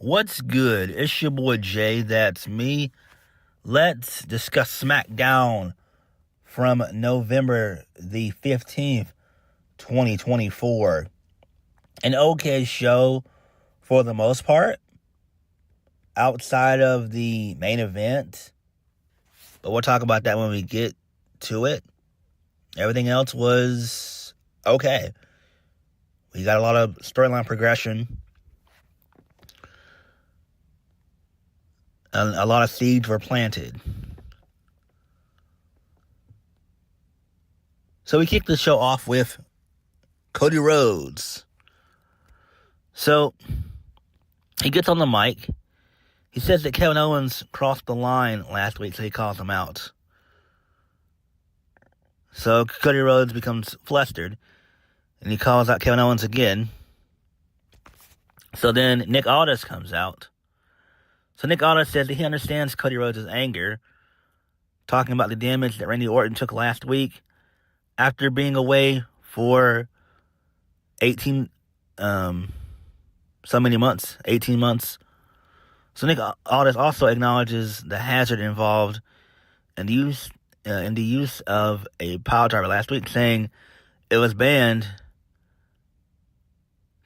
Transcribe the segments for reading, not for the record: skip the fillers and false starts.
What's good? It's your boy Jay, that's me. Let's discuss Smackdown from November the 15th, 2024. An okay show for the most part, outside of the main event. But we'll talk about that when we get to it. Everything else was okay. We got a lot of storyline progression. And a lot of seeds were planted. So we kicked the show off with Cody Rhodes. So he gets on the mic. He says that Kevin Owens crossed the line last week, so he calls him out. So Cody Rhodes becomes flustered, and he calls out Kevin Owens again. So then Nick Aldis comes out. So Nick Aldis says that he understands Cody Rhodes' anger, talking about the damage that Randy Orton took last week after being away for 18 months. So Nick Aldis also acknowledges the hazard involved in the use of a pile driver last week, saying it was banned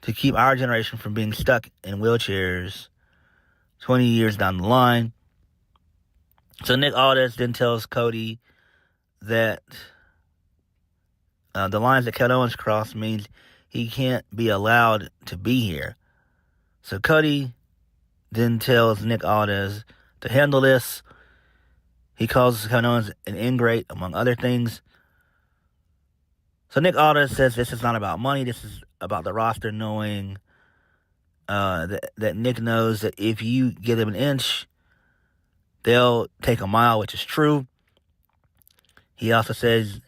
to keep our generation from being stuck in wheelchairs 20 years down the line. So Nick Aldis then tells Cody that the lines that Kevin Owens crossed means he can't be allowed to be here. So Cody then tells Nick Aldis to handle this. He calls Kevin Owens an ingrate, among other things. So Nick Aldis says this is not about money. This is about the roster knowing that Nick knows that if you give them an inch, they'll take a mile, which is true. He also says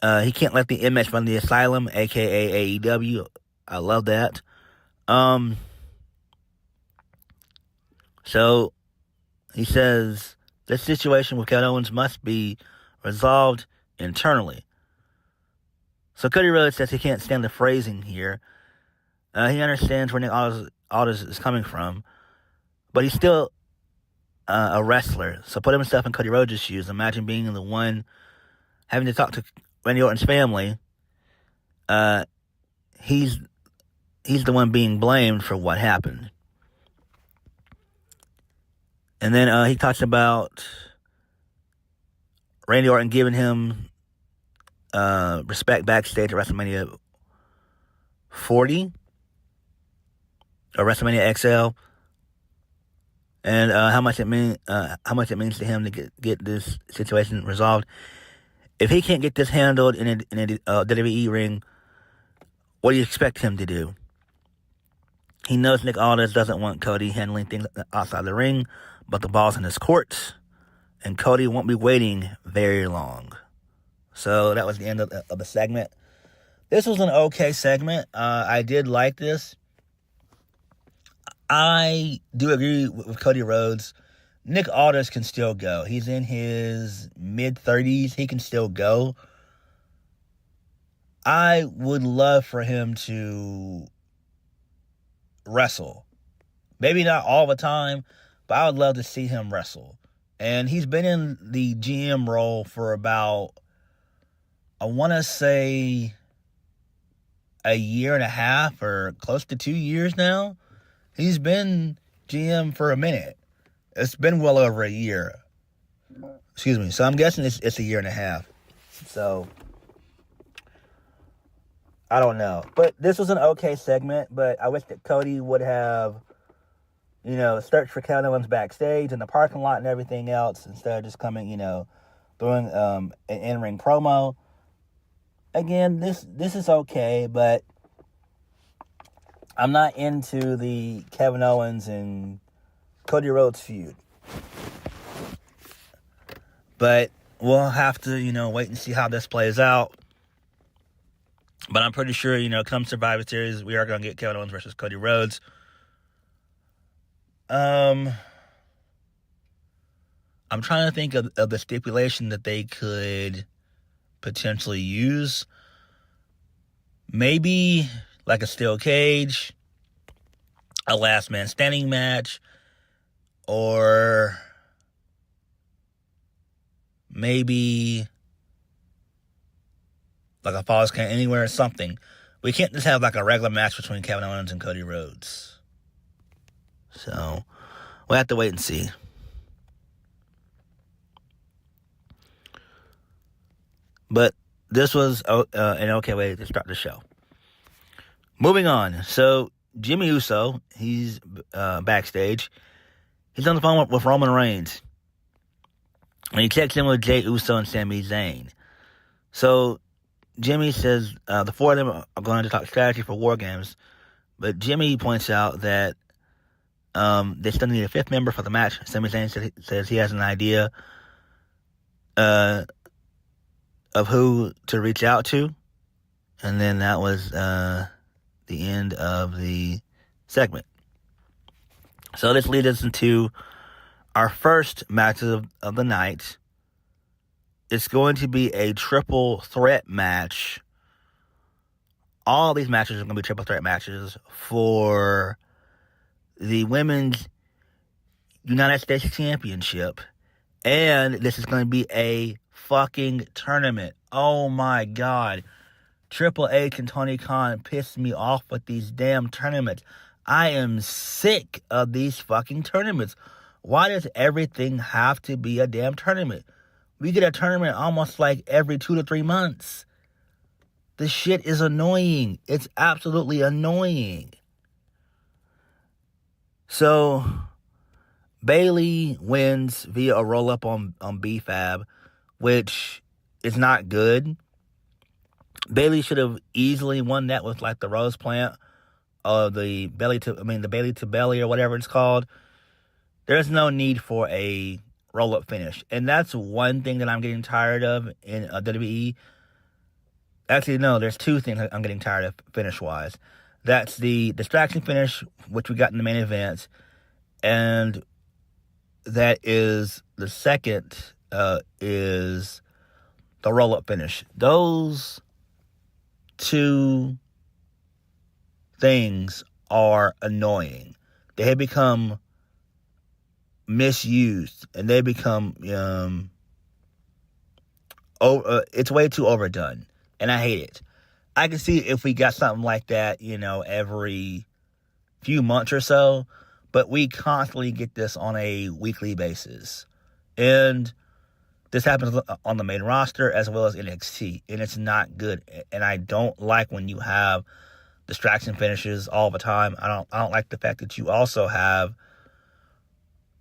he can't let the inmates run the asylum, a.k.a. AEW. I love that. So he says this situation with Kevin Owens must be resolved internally. So Cody Rhodes says he can't stand the phrasing here. He understands where Nick Aldis is coming from, but he's still a wrestler. So put himself in Cody Rhodes' shoes. Imagine being the one having to talk to Randy Orton's family. He's the one being blamed for what happened. And then he talks about Randy Orton giving him respect backstage at WrestleMania 40 or WrestleMania XL, and how much it means to him to get this situation resolved. If he can't get this handled in a WWE ring, what do you expect him to do? He knows Nick Aldis doesn't want Cody handling things outside the ring, but the ball's in his court, and Cody won't be waiting very long. So that was the end of the segment. This was an okay segment. I did like this. I do agree with Cody Rhodes. Nick Aldis can still go. He's in his mid-30s. He can still go. I would love for him to wrestle. Maybe not all the time, but I would love to see him wrestle. And he's been in the GM role for about, I want to say, a year and a half or close to 2 years now. He's been GM for a minute. It's been well over a year. Excuse me. So I'm guessing it's a year and a half. So I don't know. But this was an okay segment, but I wish that Cody would have, searched for Kevin Owens backstage in the parking lot and everything else instead of just coming, throwing an in-ring promo. Again, this is okay, but I'm not into the Kevin Owens and Cody Rhodes feud. But we'll have to, wait and see how this plays out. But I'm pretty sure, come Survivor Series, we are going to get Kevin Owens versus Cody Rhodes. I'm trying to think of the stipulation that they could potentially use. Maybe like a steel cage, a last man standing match, or maybe like a Falls Count Anywhere or something. We can't just have like a regular match between Kevin Owens and Cody Rhodes. So we'll have to wait and see. But this was an okay way to start the show. Moving on. So Jimmy Uso, he's backstage. He's on the phone with Roman Reigns. And he checks in with Jey Uso and Sami Zayn. So Jimmy says the four of them are going to talk strategy for War Games. But Jimmy points out that they still need a fifth member for the match. Sami Zayn says he has an idea of who to reach out to. And then that was the end of the segment. So this leads us into our first match of the night. It's going to be a triple threat match. All these matches are going to be triple threat matches for the Women's United States Championship. And this is going to be a fucking tournament. Oh my God. Triple H and Tony Khan pissed me off with these damn tournaments. I am sick of these fucking tournaments. Why does everything have to be a damn tournament? We get a tournament almost like every 2 to 3 months. This shit is annoying. It's absolutely annoying. So, Bayley wins via a roll-up on B-Fab, which is not good. Bayley should have easily won that with like the Rose Plant or the Bayley to Belly or whatever it's called. There's no need for a roll-up finish. And that's one thing that I'm getting tired of in WWE. Actually, no, there's two things I'm getting tired of finish-wise. That's the distraction finish, which we got in the main event. And that is the second is the roll-up finish. Those two things are annoying. They have become misused, and they become it's way too overdone, and I hate it. I can see if we got something like that, every few months or so, but we constantly get this on a weekly basis, and this happens on the main roster as well as NXT, and it's not good. And I don't like when you have distraction finishes all the time. I don't like the fact that you also have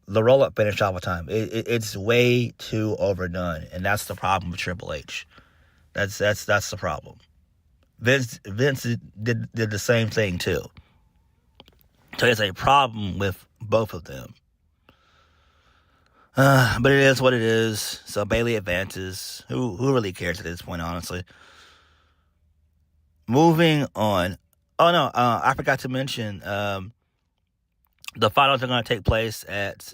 the roll-up finish all the time. It's way too overdone, and that's the problem with Triple H. That's the problem. Vince did the same thing too. So there's a problem with both of them. But it is what it is. So Bayley advances. Who really cares at this point, honestly? Moving on. Oh no, I forgot to mention the finals are going to take place at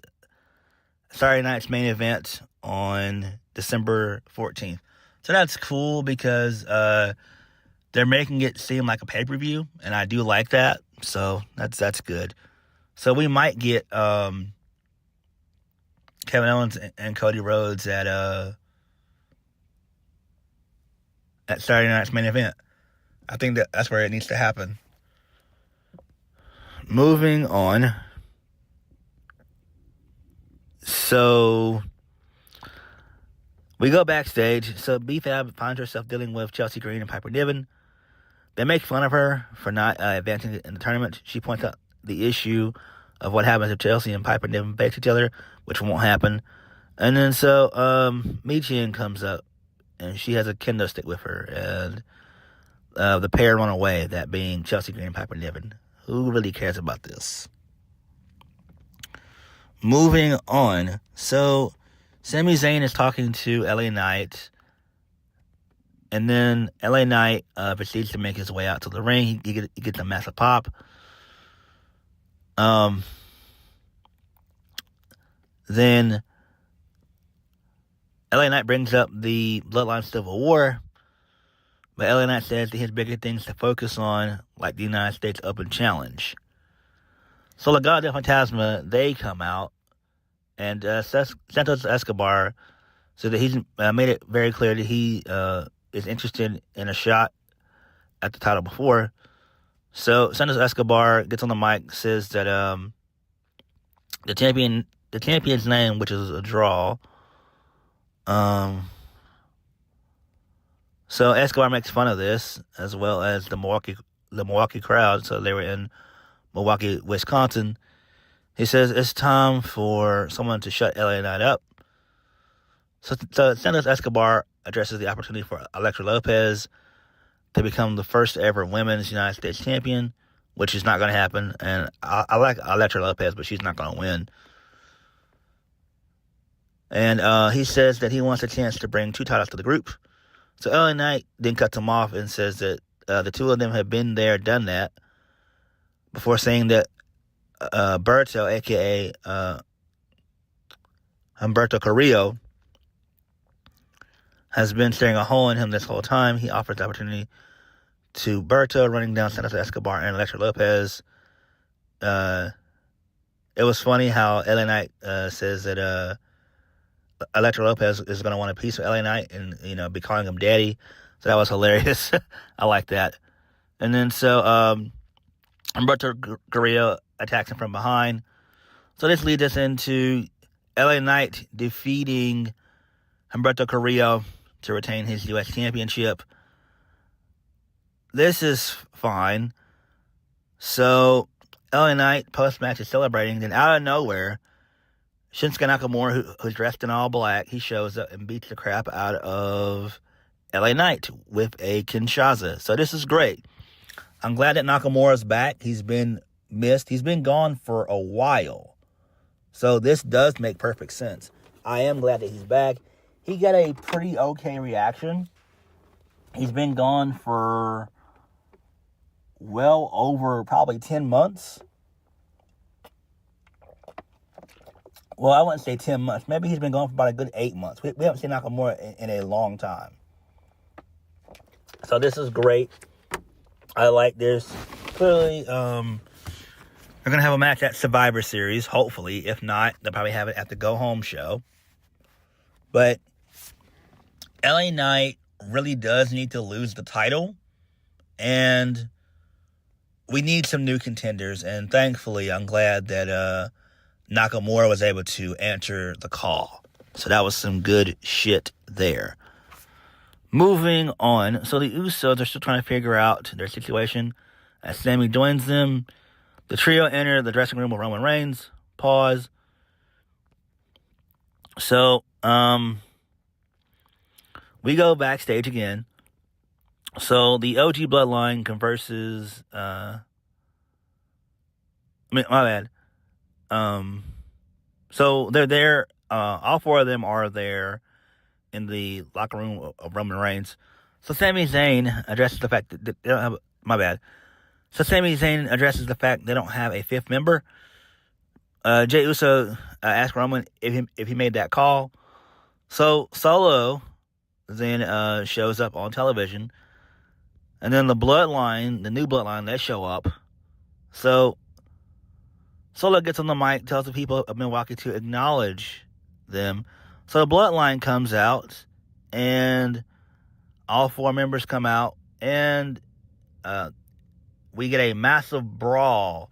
Saturday night's main event on December 14th. So that's cool because they're making it seem like a pay-per-view, and I do like that. So that's good. So we might get Kevin Owens and Cody Rhodes at Saturday night's main event. I think that's where it needs to happen. Moving on. So we go backstage. So B-Fab finds herself dealing with Chelsea Green and Piper Niven. They make fun of her for not advancing in the tournament. She points out the issue of what happens if Chelsea and Piper Niven face each other, which won't happen. And then so Michin comes up, and she has a kendo stick with her, and the pair run away, that being Chelsea Green and Piper Niven. Who really cares about this? Moving on. So Sami Zayn is talking to LA Knight, and then LA Knight proceeds to make his way out to the ring. He gets a massive pop. Then LA Knight brings up the Bloodline Civil War, but LA Knight says that he has bigger things to focus on, like the United States Open Challenge. So Legado del Fantasma, they come out, and Santos Escobar said that he's made it very clear that he is interested in a shot at the title before. So Santos Escobar gets on the mic, says that the champion's name, which is a draw. So Escobar makes fun of this, as well as the Milwaukee crowd. So they were in Milwaukee, Wisconsin. He says it's time for someone to shut LA Knight up. So Santos Escobar addresses the opportunity for Elektra Lopez to become the first ever women's United States champion, which is not going to happen. And I like Elektra Lopez, but she's not going to win. And he says that he wants a chance to bring 2 titles to the group. So LA Knight then cuts him off and says that the 2 of them have been there, done that, before saying that Berto, a.k.a. Humberto Carrillo, has been staring a hole in him this whole time. He offers the opportunity to Berto, running down Santos Escobar and Elektra Lopez. It was funny how LA Knight says that Elektra Lopez is going to want a piece of LA Knight and, be calling him daddy. So that was hilarious. I like that. And then so Humberto Carrillo attacks him from behind. So this leads us into LA Knight defeating Humberto Carrillo to retain his U.S. championship. This is fine. So LA Knight post-match is celebrating. Then out of nowhere, Shinsuke Nakamura, who's dressed in all black, he shows up and beats the crap out of LA Knight with a Kinshasa. So this is great. I'm glad that Nakamura's back. He's been missed. He's been gone for a while. So this does make perfect sense. I am glad that he's back. He got a pretty okay reaction. He's been gone for well over probably 10 months. Well, I wouldn't say 10 months. Maybe he's been gone for about a good 8 months. We haven't seen Nakamura in a long time. So this is great. I like this. Clearly, they're going to have a match at Survivor Series, hopefully. If not, they'll probably have it at the Go Home show. But LA Knight really does need to lose the title. And we need some new contenders. And thankfully, I'm glad that Nakamura was able to answer the call. So that was some good shit there. Moving on. So the Usos are still trying to figure out their situation. As Sami joins them, the trio enter the dressing room with Roman Reigns. Pause. So, we go backstage again. So the OG Bloodline converses, my bad. So they're there, all 4 of them are there in the locker room of Roman Reigns. So Sami Zayn addresses the fact that they don't have, So Sami Zayn addresses the fact they don't have a 5th member. Jey Uso asked Roman if he made that call. So Solo then shows up on television. And then the Bloodline, the new Bloodline, they show up. So Solo gets on the mic, tells the people of Milwaukee to acknowledge them. So the Bloodline comes out, and all 4 members come out, and we get a massive brawl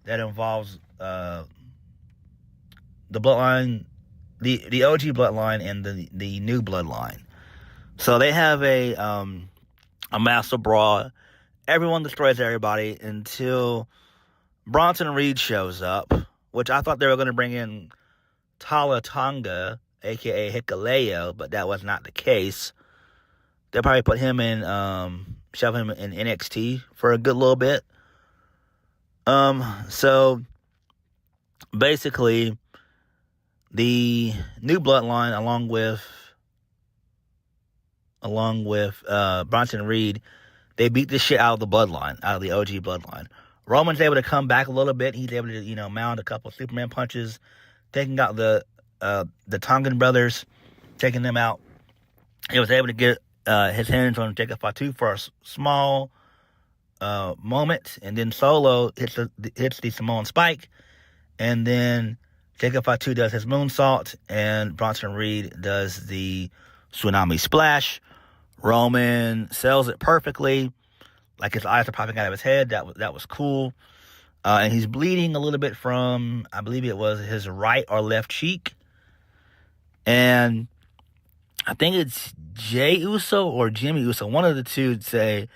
that involves the Bloodline, the OG Bloodline, and the new Bloodline. So they have a massive brawl. Everyone destroys everybody until Bronson Reed shows up, which I thought they were going to bring in Tala Tonga, a.k.a. Hikuleo, but that was not the case. They'll probably put him in, shove him in NXT for a good little bit. So basically, the new Bloodline, along with Bronson Reed, they beat the shit out of the Bloodline, out of the OG Bloodline. Roman's able to come back a little bit. He's able to, mount a couple of Superman punches, taking out the Tongan brothers, taking them out. He was able to get his hands on Jacob Fatu for a small moment, and then Solo hits the Samoan spike, and then Jacob Fatu does his moonsault, and Bronson Reed does the tsunami splash. Roman sells it perfectly, like his eyes are popping out of his head. That was cool. And he's bleeding a little bit from, I believe it was his right or left cheek. And I think it's Jey Uso or Jimmy Uso, one of the two, they're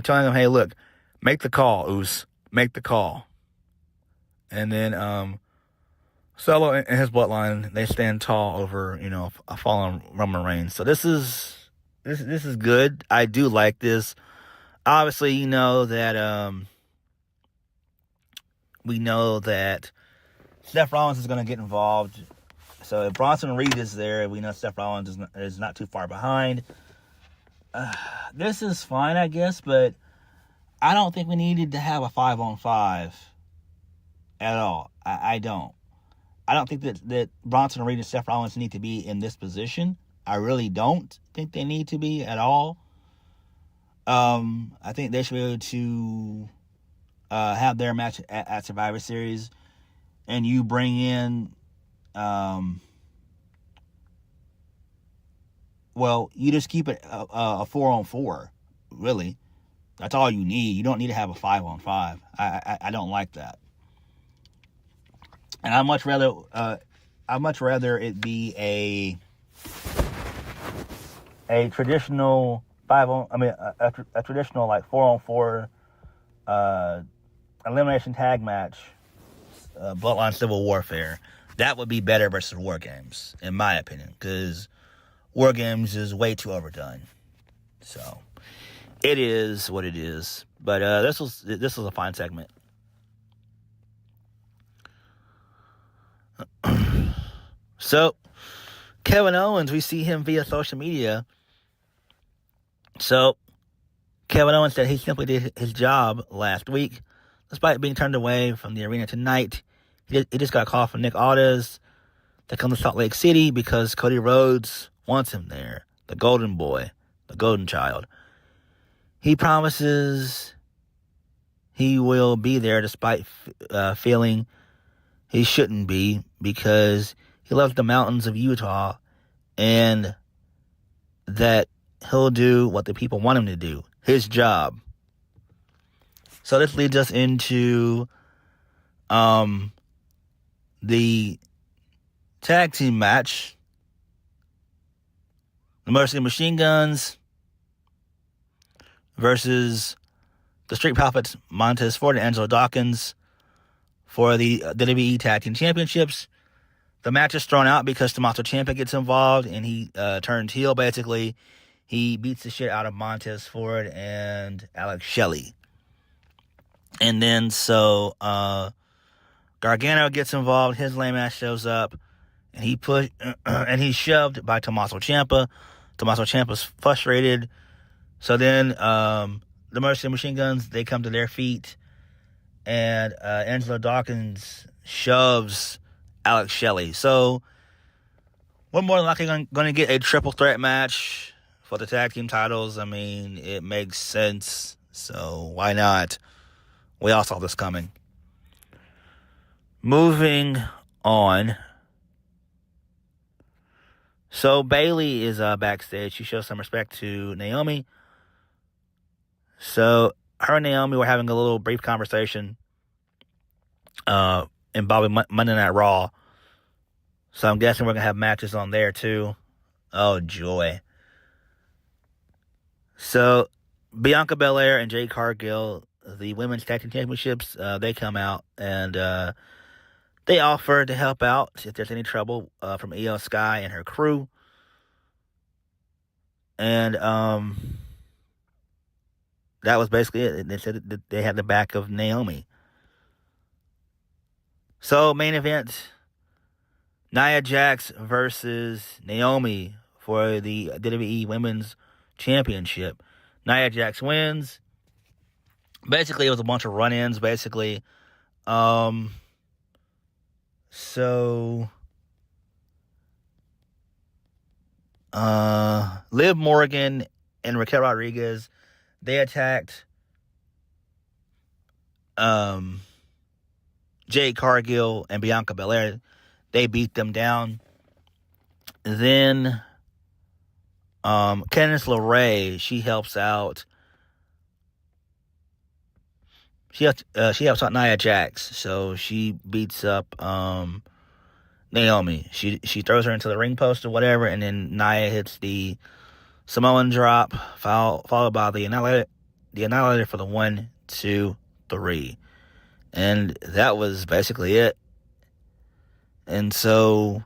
telling him, hey, look, make the call, Uso. Make the call. And then Solo and his bloodline, they stand tall over, a fallen Roman Reigns. So this is good. I do like this. Obviously, we know that Seth Rollins is going to get involved. So if Bronson Reed is there, we know Seth Rollins is not too far behind. This is fine, I guess, but I don't think we needed to have a 5-on-5 at all. I don't. I don't think that Bronson Reed and Seth Rollins need to be in this position. I really don't think they need to be at all. I think they should be able to have their match at Survivor Series, and you bring in, you just keep it a 4-on-4, really. That's all you need. You don't need to have a 5-on-5. I don't like that. And I'd much rather it be a traditional a traditional like 4-on-4 elimination tag match, Bloodline Civil Warfare. That would be better versus War Games, in my opinion, because War Games is way too overdone. So it is what it is. But this was a fine segment. So Kevin Owens, we see him via social media. So Kevin Owens said he simply did his job last week, despite being turned away from the arena tonight. He just got a call from Nick Aldis to come to Salt Lake City because Cody Rhodes wants him there. The golden boy, the golden child. He promises he will be there despite feeling he shouldn't be, because he loves the mountains of Utah and that he'll do what the people want him to do. His job. So this leads us into the tag team match. The Mercy Machine Guns versus the Street Profits, Montez Ford and Angelo Dawkins, for the WWE Tag Team Championships. The match is thrown out because Tomosso Champa gets involved, and he turns heel, basically. He beats the shit out of Montez Ford and Alex Shelley. And then Gargano gets involved. His lame ass shows up, and he's shoved by Tomosso Champa. Tomosso Ciampa's frustrated. So then the Mercy Machine Guns, they come to their feet, and Angelo Dawkins shoves Alex Shelley. So we're more than likely going to get a triple threat match for the tag team titles. I mean, it makes sense. So why not? We all saw this coming. Moving on. So Bayley is backstage. She shows some respect to Naomi. So her and Naomi were having a little brief conversation involving Monday Night Raw. So I'm guessing we're going to have matches on there too. Oh, joy. So Bianca Belair and Jade Cargill, the Women's Tag Team Championships, they come out and they offer to help out if there's any trouble from Io Sky and her crew. And that was basically it. They said that they had the back of Naomi. So main event, Nia Jax versus Naomi for the WWE Women's Championship. Nia Jax wins. Basically, it was a bunch of run-ins, basically. So Liv Morgan and Raquel Rodriguez, they attacked Jade Cargill and Bianca Belair, they beat them down. Then Candice Lerae, she helps out. She helps out Nia Jax, so she beats up Naomi. She throws her into the ring post or whatever, and then Nia hits the Samoan drop, followed by the Annihilator for the 1, 2, 3. And that was basically it. And so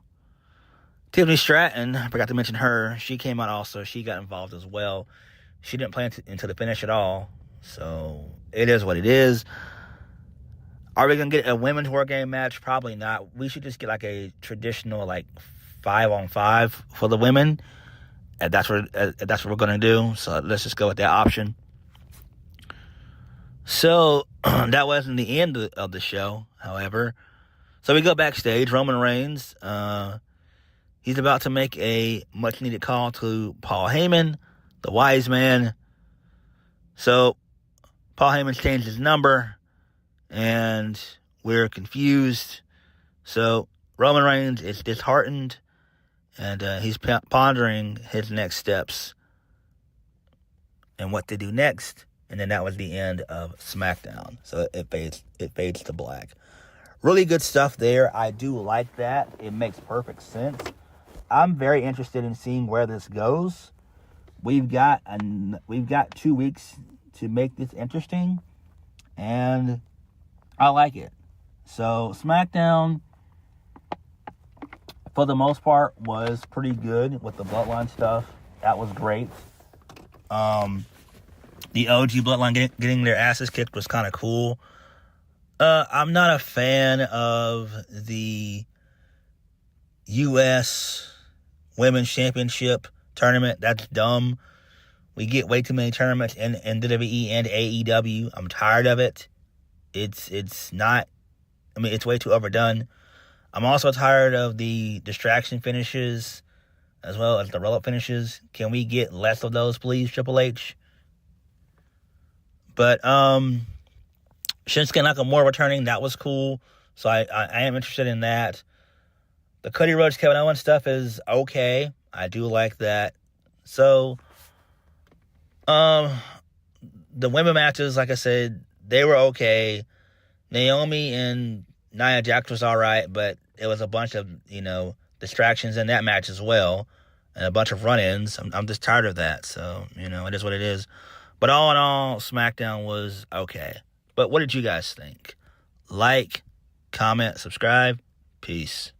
Tiffany Stratton, I forgot to mention her, she came out also. She got involved as well. She didn't play into the finish at all. So it is what it is. Are we going to get a women's war game match? Probably not. We should just get like a traditional 5-on-5 for the women. And that's what we're going to do. So let's just go with that option. So that wasn't the end of the show, however. So we go backstage. Roman Reigns, he's about to make a much-needed call to Paul Heyman, the wise man. So Paul Heyman's changed his number, and we're confused. So Roman Reigns is disheartened, and he's pondering his next steps and what to do next. And then that was the end of Smackdown. So it fades to black. Really good stuff there. I do like that. It makes perfect sense. I'm very interested in seeing where this goes. We've got 2 weeks to make this interesting, and I like it. So Smackdown, for the most part, was pretty good with the Bloodline stuff. That was great. The OG Bloodline getting their asses kicked was kind of cool. I'm not a fan of the U.S. Women's Championship tournament. That's dumb. We get way too many tournaments in WWE and AEW. I'm tired of it. It's way too overdone. I'm also tired of the distraction finishes as well as the roll-up finishes. Can we get less of those, please, Triple H? But Shinsuke Nakamura returning, that was cool. So I am interested in that. The Cody Rhodes, Kevin Owens stuff is okay. I do like that. So, the women matches, like I said, they were okay. Naomi and Nia Jax was alright, but it was a bunch of, distractions in that match as well. And a bunch of run-ins. I'm just tired of that. So, it is what it is. But all in all, SmackDown was okay. But what did you guys think? Like, comment, subscribe. Peace.